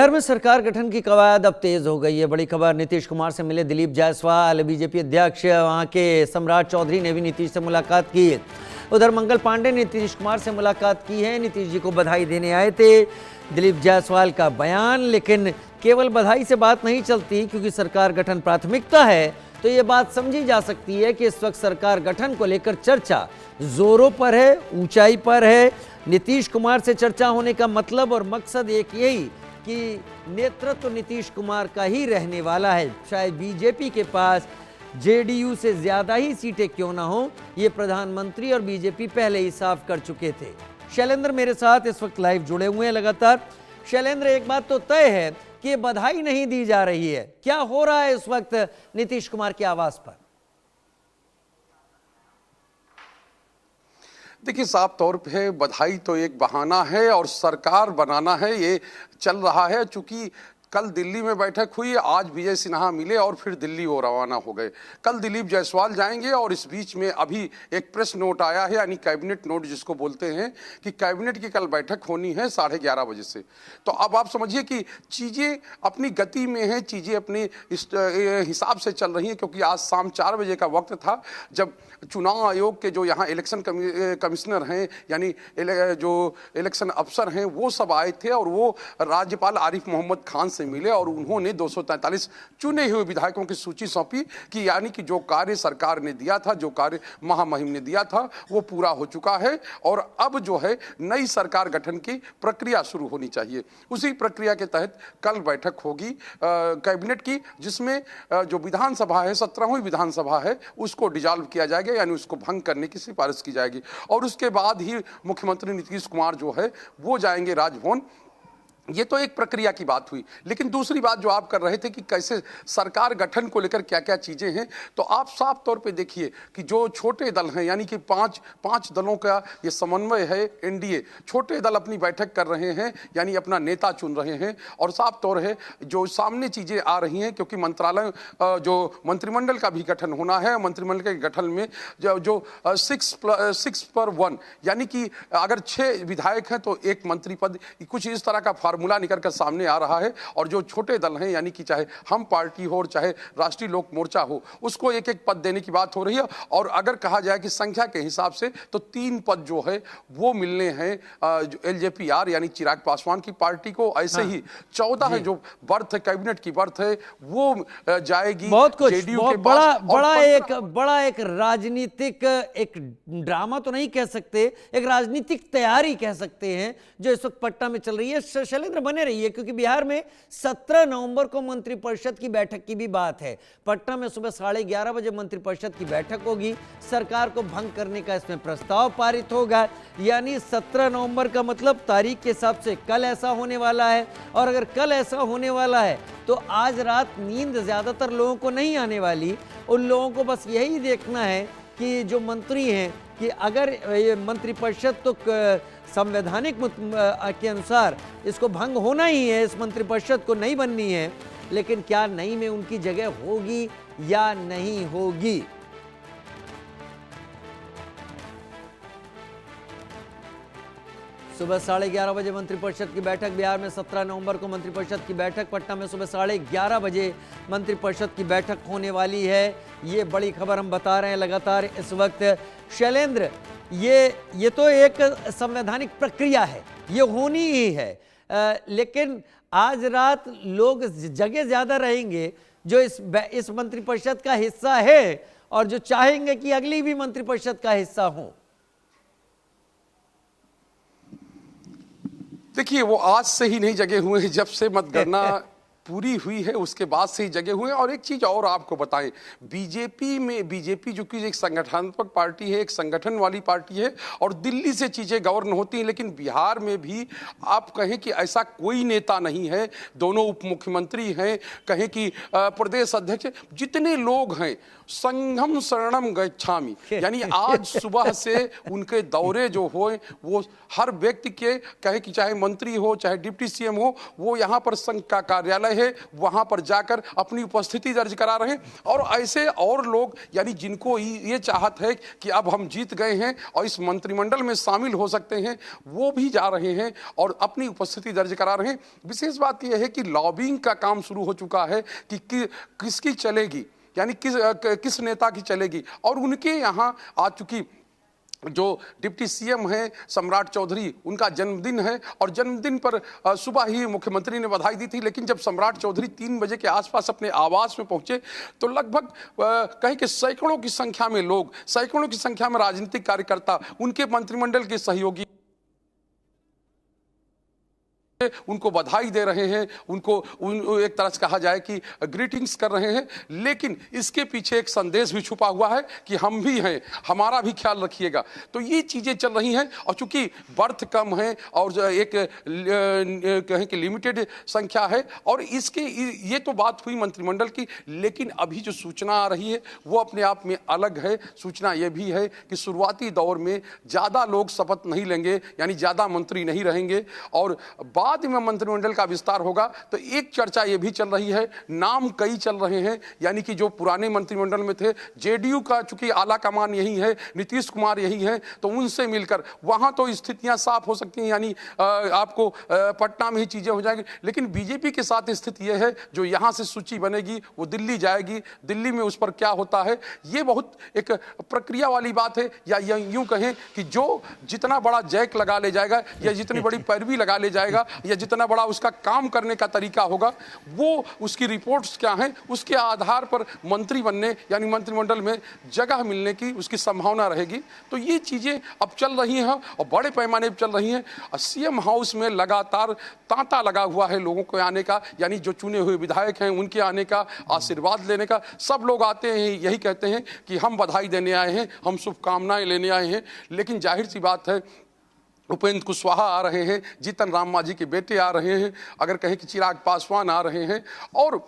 बिहार में सरकार गठन की कवायद अब तेज हो गई है। बड़ी खबर, नीतीश कुमार से मिले दिलीप जायसवाल। बीजेपी अध्यक्ष वहां के सम्राट चौधरी ने भी नीतीश से मुलाकात की। उधर मंगल पांडे ने नीतीश कुमार से मुलाकात की है, नीतीश जी को बधाई देने आए थे। दिलीप जायसवाल का बयान, लेकिन केवल बधाई से बात नहीं चलती, क्योंकि सरकार गठन प्राथमिकता है तो ये बात समझी जा सकती है कि इस वक्त सरकार गठन को लेकर चर्चा जोरों पर है, ऊंचाई पर है। नीतीश कुमार से चर्चा होने का मतलब और मकसद एक यही कि नेतृत्व नीतीश कुमार का ही रहने वाला है। शायद बीजेपी के पास जेडीयू से ज्यादा ही सीटें क्यों ना हो, ये प्रधानमंत्री और बीजेपी पहले ही साफ कर चुके थे। शैलेंद्र मेरे साथ इस वक्त लाइव जुड़े हुए हैं लगातार। शैलेंद्र, एक बात तो तय है कि बधाई नहीं दी जा रही है, क्या हो रहा है इस वक्त नीतीश कुमार के आवास पर? देखिए, साफ तौर पे बधाई तो एक बहाना है और सरकार बनाना है, ये चल रहा है। चूंकि कल दिल्ली में बैठक हुई, आज विजय सिन्हा मिले और फिर दिल्ली वो रवाना हो गए। कल दिलीप जायसवाल जाएंगे और इस बीच में अभी एक प्रेस नोट आया है, यानी कैबिनेट नोट जिसको बोलते हैं, कि कैबिनेट की कल बैठक होनी है 11:30 बजे से। तो अब आप समझिए कि चीज़ें अपनी गति में हैं, चीज़ें अपने हिसाब से चल रही हैं, क्योंकि आज शाम 4 बजे का वक्त था जब चुनाव आयोग के जो यहाँ इलेक्शन कमिश्नर हैं, यानी जो इलेक्शन अफसर हैं, वो सब आए थे और वो राज्यपाल आरिफ मोहम्मद खान से मिले और उन्होंने 243 चुने हुए विधायकों की सूची सौंपी कि यानी कि जो कार्य सरकार ने दिया था, जो कार्य महामहिम ने दिया था, वो पूरा हो चुका है और अब जो है नई सरकार गठन की प्रक्रिया शुरू होनी चाहिए। उसी प्रक्रिया के तहत कल बैठक होगी कैबिनेट की, जिसमें जो विधानसभा है, 17वीं विधानसभा है, उसको डिसॉल्व किया जाएगा, यानी उसको भंग करने की सिफारिश की जाएगी। और उसके बाद ही मुख्यमंत्री नीतीश कुमार जो है वो जाएंगे राजभवन। ये तो एक प्रक्रिया की बात हुई, लेकिन दूसरी बात जो आप कर रहे थे कि कैसे सरकार गठन को लेकर क्या क्या चीजें हैं, तो आप साफ तौर पे देखिए कि जो छोटे दल हैं, यानी कि पांच दलों का ये समन्वय है एनडीए, छोटे दल अपनी बैठक कर रहे हैं, यानी अपना नेता चुन रहे हैं। और साफ तौर है जो सामने चीजें आ रही हैं, क्योंकि मंत्रालय जो मंत्रिमंडल का भी गठन होना है, मंत्रिमंडल के गठन में जो 6+1, यानी कि अगर 6 विधायक हैं तो 1 मंत्री पद, कुछ इस तरह का फार्मूला निकल कर सामने आ रहा है। और जो छोटे दल हैं, यानी कि चाहे हम पार्टी हो और चाहे राष्ट्रीय लोक मोर्चा हो, उसको 1-1 पद देने की बात हो रही है। और अगर कहा जाए कि संख्या के हिसाब से तो 3 पद जो है वो मिलने हैं एलजेपी-आर यानी चिराग पासवान की पार्टी को। ऐसे ही 14 है जो बर्थ है, कैबिनेट की बर्थ है, वो जाएगी बहुत कुछ, जेडीयू बहुत के पास। बड़ा एक राजनीतिक, एक ड्रामा तो नहीं कह सकते, एक राजनीतिक तैयारी कह सकते हैं जो इस वक्त पटना में चल रही है। शैलेंद्र बने रहिए, क्योंकि बिहार में 17 नवंबर को मंत्रिपरिषद की बैठक की भी बात है। पटना में सुबह 11:30 बजे मंत्रिपरिषद की बैठक होगी, सरकार को भंग करने का इसमें प्रस्ताव पारित होगा। यानी 17 नवंबर का मतलब तारीख के हिसाब से कल ऐसा होने वाला है। और अगर कल ऐसा होने वाला है तो आज रात नींद ज्यादातर लोगों को नहीं आने वाली। उन लोगों को बस यही देखना है कि जो मंत्री हैं, कि अगर ये मंत्रिपरिषद तो संवैधानिक के अनुसार इसको भंग होना ही है, इस मंत्रिपरिषद को नहीं बननी है, लेकिन क्या नई में उनकी जगह होगी या नहीं होगी? सुबह 11:30 बजे मंत्रिपरिषद की बैठक। बिहार में 17 नवंबर को मंत्रिपरिषद की बैठक, पटना में सुबह 11:30 बजे मंत्रिपरिषद की बैठक होने वाली है। ये बड़ी खबर हम बता रहे हैं लगातार इस वक्त। शैलेंद्र, ये तो एक संवैधानिक प्रक्रिया है, ये होनी ही है, लेकिन आज रात लोग जगह ज्यादा रहेंगे जो इस मंत्रिपरिषद का हिस्सा है और जो चाहेंगे कि अगली भी मंत्रिपरिषद का हिस्सा हो। देखिए, वो आज से ही नहीं जगे हुए हैं, जब से मतगणना पूरी हुई है उसके बाद से ही जगे हुए हैं। और एक चीज और आपको बताएं, बीजेपी जो कि एक संगठनात्मक पार्टी है, एक संगठन वाली पार्टी है और दिल्ली से चीजें गवर्न होती हैं, लेकिन बिहार में भी आप कहें कि ऐसा कोई नेता नहीं है। दोनों उप मुख्यमंत्री हैं, कहें कि प्रदेश अध्यक्ष, जितने लोग हैं संघम शरणम गच्छामि, यानी आज सुबह से उनके दौरे जो हुए वो हर व्यक्ति के, कहे कि चाहे मंत्री हो चाहे डिप्टी सीएम हो, वो यहाँ पर संघ का कार्यालय गए हैं वहां पर जाकर अपनी उपस्थिति दर्ज करा रहे हैं। और ऐसे और लोग यानी जिनको ये चाहत है कि अब हम जीत गए हैं और इस मंत्रिमंडल में शामिल हो सकते हैं, वो भी जा रहे हैं और अपनी उपस्थिति दर्ज करा रहे हैं। विशेष बात यह है कि लॉबिंग का काम शुरू हो चुका है कि किसकी चलेगी, यानी किस नेता की चलेगी। और उनके यहाँ आ चुकी जो डिप्टी सीएम हैं सम्राट चौधरी, उनका जन्मदिन है और जन्मदिन पर सुबह ही मुख्यमंत्री ने बधाई दी थी। लेकिन जब सम्राट चौधरी 3 बजे के आसपास अपने आवास में पहुंचे तो लगभग कहें कि सैकड़ों की संख्या में लोग, सैकड़ों की संख्या में राजनीतिक कार्यकर्ता, उनके मंत्रिमंडल के सहयोगी उनको बधाई दे रहे हैं, उनको एक तरह से कहा जाए कि ग्रीटिंग्स कर रहे हैं। लेकिन इसके पीछे एक संदेश भी छुपा हुआ है कि हम भी हैं, हमारा भी ख्याल रखिएगा। तो ये चीजें चल रही हैं और चूंकि बर्थ कम है और एक कहें कि लिमिटेड संख्या है और इसके ये तो बात हुई मंत्रिमंडल की। लेकिन अभी जो सूचना आ रही है वो अपने आप में अलग है। सूचना ये भी है कि शुरुआती दौर में ज्यादा लोग शपथ नहीं लेंगे, यानी ज्यादा मंत्री नहीं रहेंगे और बाद में मंत्रिमंडल का विस्तार होगा। तो एक चर्चा यह भी चल रही है, नाम कई चल रहे हैं, यानी कि जो पुराने मंत्रिमंडल में थे, जेडीयू का चूंकि आला कमान यही है, नीतीश कुमार यही है, तो उनसे मिलकर वहां तो स्थितियां साफ हो सकती हैं, यानी आपको पटना में ही चीजें हो जाएंगी। लेकिन बीजेपी के साथ स्थिति यह है जो यहां से सूची बनेगी वो दिल्ली जाएगी, दिल्ली में उस पर क्या होता है ये बहुत एक प्रक्रिया वाली बात है। या यूं कहें कि जो जितना बड़ा जैक लगा ले जाएगा या जितनी बड़ी पैरवी लगा ले जाएगा या जितना बड़ा उसका काम करने का तरीका होगा, वो उसकी रिपोर्ट्स क्या हैं उसके आधार पर मंत्री बनने यानी मंत्रिमंडल में जगह मिलने की उसकी संभावना रहेगी। तो ये चीजें अब चल रही हैं और बड़े पैमाने पर चल रही हैं। सीएम हाउस में लगातार तांता लगा हुआ है लोगों को आने का, यानी जो चुने हुए विधायक हैं उनके आने का, आशीर्वाद लेने का। सब लोग आते हैं यही कहते हैं कि हम बधाई देने आए हैं, हम शुभकामनाएं लेने आए हैं। लेकिन जाहिर सी बात है उपेंद्र कुशवाहा आ रहे हैं, जीतन राम मांझी के बेटे आ रहे हैं, अगर कहें कि चिराग पासवान आ रहे हैं और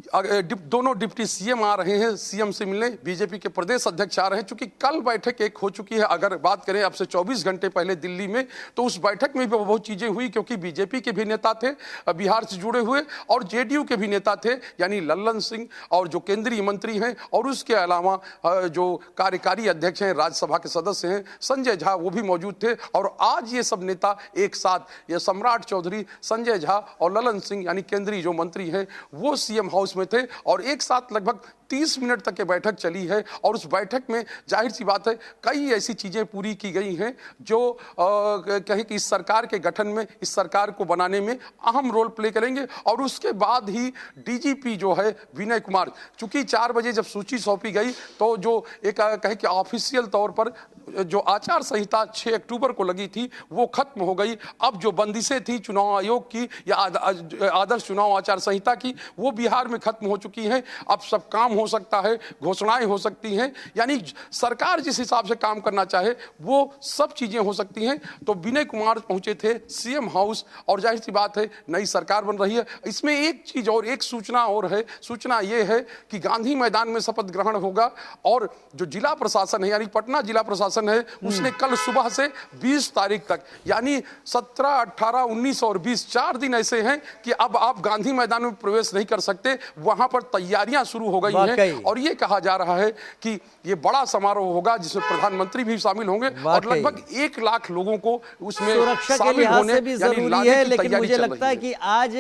दोनों डिप्टी सीएम आ रहे हैं सीएम से मिलने, बीजेपी के प्रदेश अध्यक्ष आ रहे हैं। चूंकि कल बैठक एक हो चुकी है, अगर बात करें अब से 24 घंटे पहले दिल्ली में, तो उस बैठक में भी बहुत चीजें हुई क्योंकि बीजेपी के भी नेता थे बिहार से जुड़े हुए और जेडीयू के भी नेता थे, यानी लल्लन सिंह और जो केंद्रीय मंत्री हैं और उसके अलावा जो कार्यकारी अध्यक्ष हैं, राज्यसभा के सदस्य हैं संजय झा, वो भी मौजूद थे। और आज ये सब नेता एक साथ, ये सम्राट चौधरी, संजय झा और लल्लन सिंह यानी केंद्रीय जो मंत्री हैं वो सीएम हाउस में थे और एक साथ लगभग 30 मिनट तक ये बैठक चली है। और उस बैठक में जाहिर सी बात है कई ऐसी चीजें पूरी की गई हैं जो कहें कि इस सरकार के गठन में, इस सरकार को बनाने में अहम रोल प्ले करेंगे। और उसके बाद ही डीजीपी जो है विनय कुमार, चूंकि 4 बजे जब सूची सौंपी गई तो जो एक कहें कि ऑफिशियल तौर पर जो आचार संहिता 6 अक्टूबर को लगी थी वो खत्म हो गई। अब जो बंदिशें थी चुनाव आयोग की या आदर्श चुनाव आचार संहिता की, वो बिहार में खत्म हो चुकी हैं। अब सब काम हो सकता है, घोषणाएं हो सकती हैं, यानी सरकार जिस हिसाब से काम करना चाहे वो सब चीजें हो सकती हैं। तो विनय कुमार पहुंचे थे सीएम हाउस और जाहिर सी बात है नई सरकार बन रही है। इसमें एक चीज और, एक सूचना और है, सूचना ये है कि गांधी मैदान में शपथ ग्रहण होगा और जो जिला प्रशासन है यानी पटना जिला प्रशासन है उसने कल सुबह से 20 तारीख तक यानी 17, 18, 19 और 20 4 दिन ऐसे हैं कि अब आप गांधी मैदान में प्रवेश नहीं कर सकते। वहां पर तैयारियां शुरू हो गई हैं और ये कहा जा रहा है कि ये बड़ा समारोह होगा जिसमें प्रधानमंत्री भी शामिल होंगे और लगभग 1 लाख लोगों को उसमें सुरक्षा के लिहाज से भी जरूरी है। लेकिन मुझे लगता है कि आज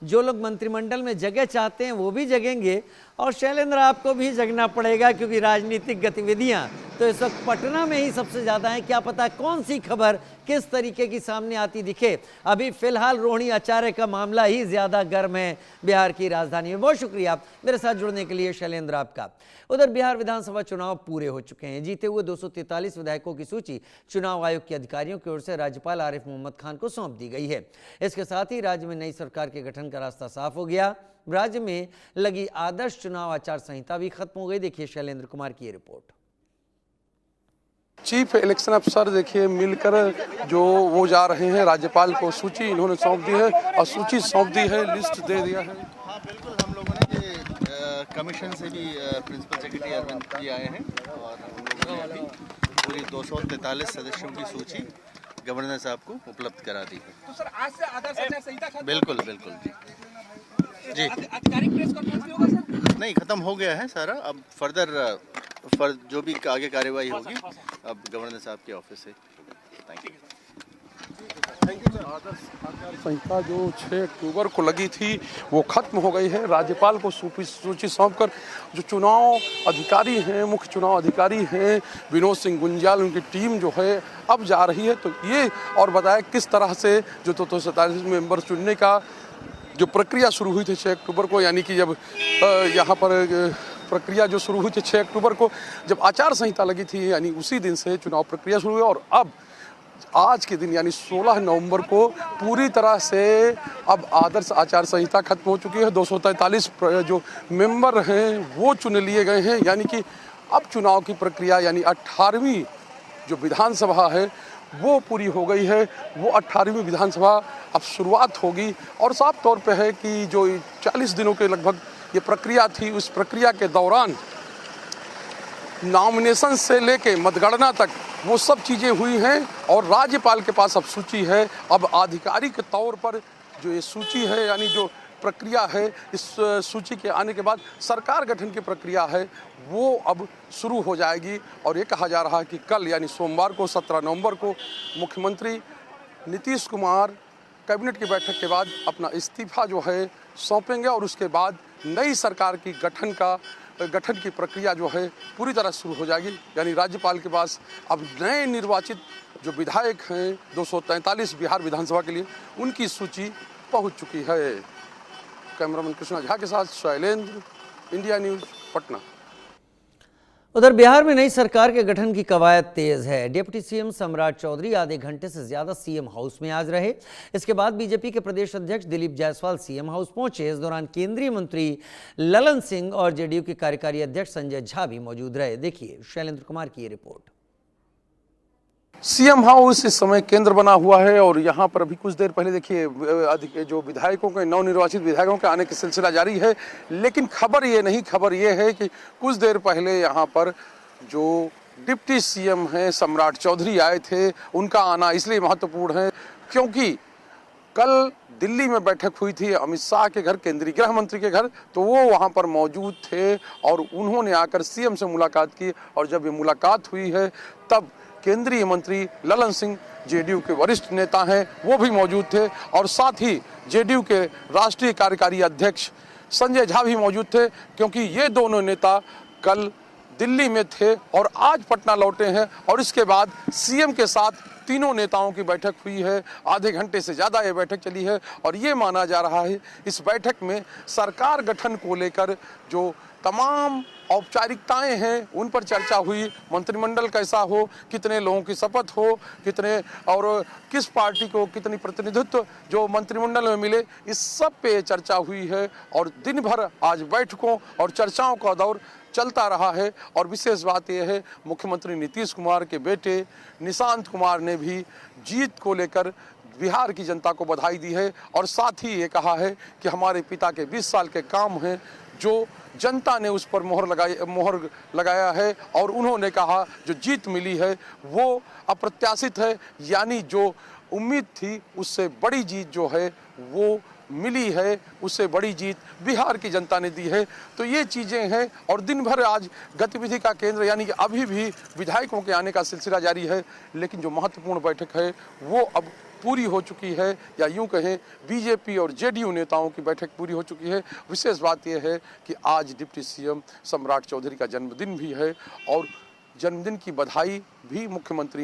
जो लोग मंत्रिमंडल में जगह चाहते हैं वो भी जगेंगे और शैलेंद्र आपको भी जगना पड़ेगा क्योंकि राजनीतिक गतिविधियां तो इस वक्त पटना में ही सबसे ज्यादा है। क्या पता कौन सी खबर किस तरीके की सामने आती दिखे। अभी फिलहाल रोहिणी आचार्य का मामला ही ज्यादा गर्म है बिहार की राजधानी में। बहुत शुक्रिया मेरे साथ जुड़ने के लिए शैलेंद्र आपका। उधर बिहार विधानसभा चुनाव पूरे हो चुके हैं। जीते हुए 243 विधायकों की सूची चुनाव आयोग के अधिकारियों की ओर से राज्यपाल आरिफ मोहम्मद खान को सौंप दी गई है। इसके साथ ही राज्य में नई सरकार के गठन का रास्ता साफ हो गया। राज्य में लगी आदर्श चुनाव आचार संहिता भी खत्म हो गई। देखिए शैलेंद्र कुमार की रिपोर्ट। चीफ इलेक्शन अफसर देखिए मिलकर जो वो जा रहे हैं, राज्यपाल को सूची इन्होंने सौंप दी है और सूची सौंप दी है, लिस्ट दे दिया है। हाँ बिल्कुल, हम लोगों ने ये कमीशन से भी प्रिंसिपल सेक्रेटरी अरविंद जी आए हैं और उन लोगों ने भी पूरी 243 सदस्यों की सूची गवर्नर साहब को उपलब्ध करा दी है। तो सर आज से आदर्श आचार संहिता बिल्कुल बिल्कुल जी। जी आधिकारिक प्रेस कॉन्फ्रेंस भी होगा सर? नहीं, ख़त्म हो गया है सारा। अब फर्दर जो भी आगे कार्यवाही होगी अब गवर्नर साहब के ऑफिस से। Thank you. आदर्श आचार संहिता जो 6 अक्टूबर को लगी थी वो खत्म हो गई है। राज्यपाल को सूची सौंपकर जो चुनाव अधिकारी हैं, मुख्य चुनाव अधिकारी हैं विनोद सिंह गुंजाल, उनकी टीम जो है अब जा रही है। तो ये और बताया किस तरह से जो 247 मेंबर चुनने का जो प्रक्रिया शुरू हुई थी 6 अक्टूबर को, यानी कि जब यहाँ पर प्रक्रिया जो शुरू हुई थी 6 अक्टूबर को जब आचार संहिता लगी थी, यानी उसी दिन से चुनाव प्रक्रिया शुरू हुई। और अब आज के दिन यानी 16 नवंबर को पूरी तरह से अब आदर्श आचार संहिता खत्म हो चुकी है। 243 जो मेंबर हैं वो चुन लिए गए हैं, यानी कि अब चुनाव की प्रक्रिया यानी 18वीं जो विधानसभा है वो पूरी हो गई है। वो 18वीं विधानसभा अब शुरुआत होगी और साफ तौर पे है कि जो 40 दिनों के लगभग ये प्रक्रिया थी, उस प्रक्रिया के दौरान नॉमिनेशन से लेके मतगणना तक वो सब चीज़ें हुई हैं और राज्यपाल के पास अब सूची है। अब आधिकारिक तौर पर जो ये सूची है यानी जो प्रक्रिया है, इस सूची के आने के बाद सरकार गठन की प्रक्रिया है वो अब शुरू हो जाएगी। और ये कहा जा रहा है कि कल यानी सोमवार को 17 नवंबर को मुख्यमंत्री नीतीश कुमार कैबिनेट की बैठक के बाद अपना इस्तीफा जो है सौंपेंगे और उसके बाद नई सरकार की गठन की प्रक्रिया जो है पूरी तरह शुरू हो जाएगी। यानी राज्यपाल के पास अब नए निर्वाचित जो विधायक हैं 243 बिहार विधानसभा के लिए उनकी सूची पहुंच चुकी है। कैमरामैन कृष्णा झा के साथ शैलेंद्र, इंडिया न्यूज़, पटना। उधर बिहार में नई सरकार के गठन की कवायद तेज है। डिप्टी सीएम सम्राट चौधरी आधे घंटे से ज्यादा सीएम हाउस में आज रहे। इसके बाद बीजेपी के प्रदेश अध्यक्ष दिलीप जायसवाल सीएम हाउस पहुंचे। इस दौरान केंद्रीय मंत्री ललन सिंह और जेडीयू के कार्यकारी अध्यक्ष संजय झा भी मौजूद रहे। देखिए शैलेंद्र कुमार की ये रिपोर्ट। सीएम हाउस इस समय केंद्र बना हुआ है और यहाँ पर अभी कुछ देर पहले देखिए जो विधायकों के नवनिर्वाचित विधायकों के आने की सिलसिला जारी है। लेकिन खबर ये है कि कुछ देर पहले यहाँ पर जो डिप्टी सीएम हैं सम्राट चौधरी आए थे। उनका आना इसलिए महत्वपूर्ण है क्योंकि कल दिल्ली में बैठक हुई थी अमित शाह के घर, केंद्रीय गृह मंत्री के घर, तो वो वहाँ पर मौजूद थे और उन्होंने आकर सीएम से मुलाकात की। और जब ये मुलाकात हुई है तब केंद्रीय मंत्री ललन सिंह जेडीयू के वरिष्ठ नेता हैं वो भी मौजूद थे और साथ ही जेडीयू के राष्ट्रीय कार्यकारी अध्यक्ष संजय झा भी मौजूद थे, क्योंकि ये दोनों नेता कल दिल्ली में थे और आज पटना लौटे हैं। और इसके बाद सीएम के साथ तीनों नेताओं की बैठक हुई है। आधे घंटे से ज़्यादा ये बैठक चली है और ये माना जा रहा है इस बैठक में सरकार गठन को लेकर जो तमाम औपचारिकताएं हैं उन पर चर्चा हुई। मंत्रिमंडल कैसा हो, कितने लोगों की शपथ हो, कितने और किस पार्टी को कितनी प्रतिनिधित्व जो मंत्रिमंडल में मिले, इस सब पे चर्चा हुई है। और दिन भर आज बैठकों और चर्चाओं का दौर चलता रहा है। और विशेष बात यह है मुख्यमंत्री नीतीश कुमार के बेटे निशांत कुमार ने भी जीत को लेकर बिहार की जनता को बधाई दी है और साथ ही ये कहा है कि हमारे पिता के 20 साल के काम हैं जो जनता ने उस पर मोहर लगाया है। और उन्होंने कहा जो जीत मिली है वो अप्रत्याशित है, यानी जो उम्मीद थी उससे बड़ी जीत जो है वो मिली है, उससे बड़ी जीत बिहार की जनता ने दी है। तो ये चीज़ें हैं और दिन भर आज गतिविधि का केंद्र यानी कि अभी भी विधायकों के आने का सिलसिला जारी है। लेकिन जो महत्वपूर्ण बैठक है वो अब पूरी हो चुकी है, या यूं कहें बीजेपी और जेडीयू नेताओं की बैठक पूरी हो चुकी है। विशेष बात यह है कि आज डिप्टी सीएम सम्राट चौधरी का जन्मदिन भी है और जन्मदिन की बधाई भी मुख्यमंत्री